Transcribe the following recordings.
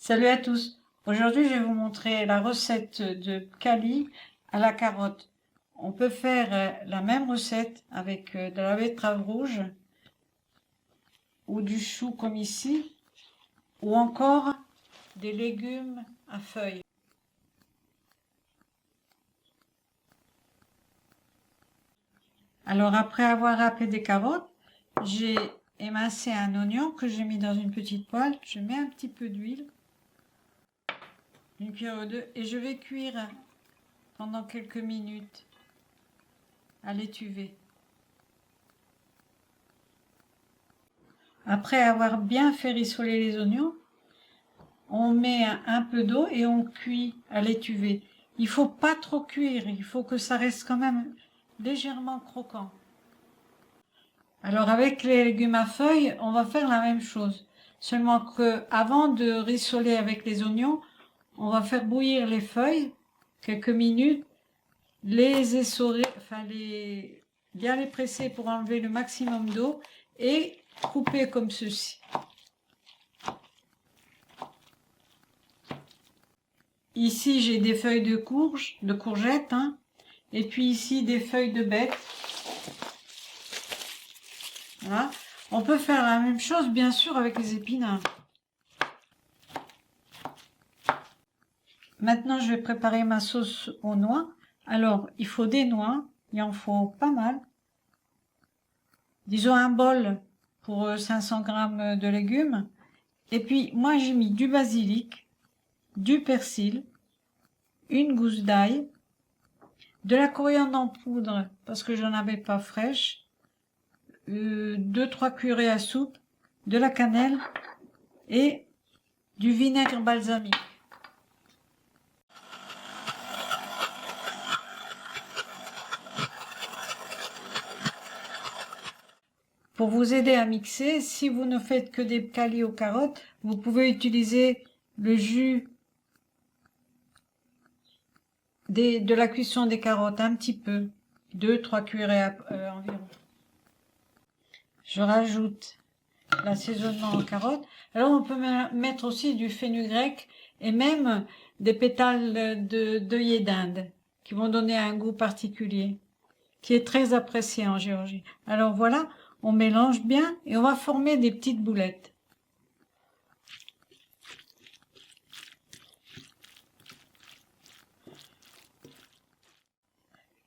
Salut à tous. Aujourd'hui, je vais vous montrer la recette de Cali à la carotte. On peut faire la même recette avec de la betterave rouge ou du chou comme ici, ou encore des légumes à feuilles. Alors après avoir râpé des carottes, j'ai émincé un oignon que j'ai mis dans une petite poêle. Je mets un petit peu d'huile, une cuillère ou deux, et je vais cuire pendant quelques minutes à l'étuvée. Après avoir bien fait rissoler les oignons, on met un peu d'eau et on cuit à l'étuvée. Il faut pas trop cuire, il faut que ça reste quand même légèrement croquant. Alors avec les légumes à feuilles, on va faire la même chose. Seulement que avant de rissoler avec les oignons, on va faire bouillir les feuilles quelques minutes, les essorer, bien les presser pour enlever le maximum d'eau et couper comme ceci. Ici, j'ai des feuilles de courgettes, hein, et puis ici des feuilles de bête. Voilà. On peut faire la même chose, bien sûr, avec les épinards. Maintenant, je vais préparer ma sauce aux noix. Alors, il faut des noix, il en faut pas mal. Disons un bol pour 500 g de légumes. Et puis, moi, j'ai mis du basilic, du persil, une gousse d'ail, de la coriandre en poudre parce que j'en avais pas fraîche, 2-3 cuillerées à soupe, de la cannelle et du vinaigre balsamique. Pour vous aider à mixer, si vous ne faites que des calis aux carottes, vous pouvez utiliser le jus de la cuisson des carottes, un petit peu, 2-3 cuillerées environ. Je rajoute l'assaisonnement aux carottes. Alors on peut mettre aussi du fenugrec et même des pétales d'œillet d'Inde qui vont donner un goût particulier qui est très apprécié en Géorgie. Alors voilà, on mélange bien et on va former des petites boulettes.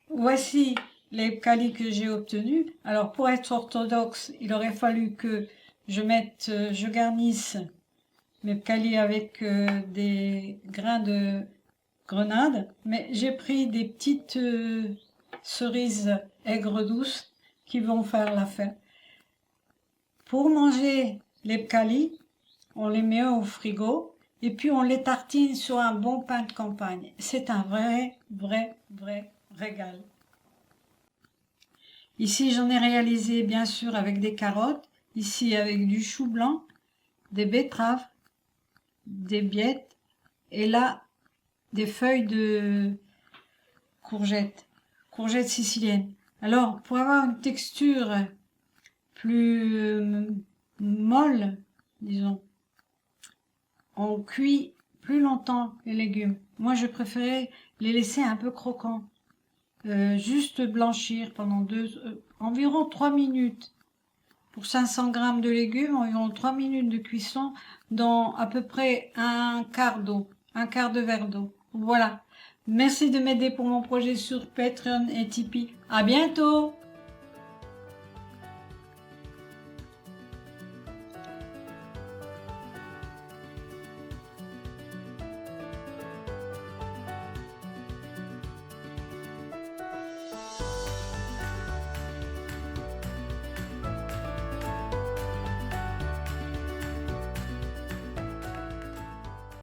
Voici les calis que j'ai obtenus. Alors pour être orthodoxe, il aurait fallu que je garnisse mes calis avec des grains de grenade, mais j'ai pris des petites cerises aigres douces qui vont faire l'affaire. Pour manger les calis, on les met au frigo et puis on les tartine sur un bon pain de campagne. C'est un vrai régal. Ici, j'en ai réalisé bien sûr avec des carottes, ici avec du chou blanc, des betteraves, des biettes et là des feuilles de courgettes siciliennes. Alors, pour avoir une texture plus molle, disons, on cuit plus longtemps les légumes. Moi, je préférais les laisser un peu croquants. Juste blanchir pendant environ 3 minutes. Pour 500 g de légumes, environ 3 minutes de cuisson dans à peu près un quart de verre d'eau. Voilà. Merci de m'aider pour mon projet sur Patreon et Tipeee. À bientôt!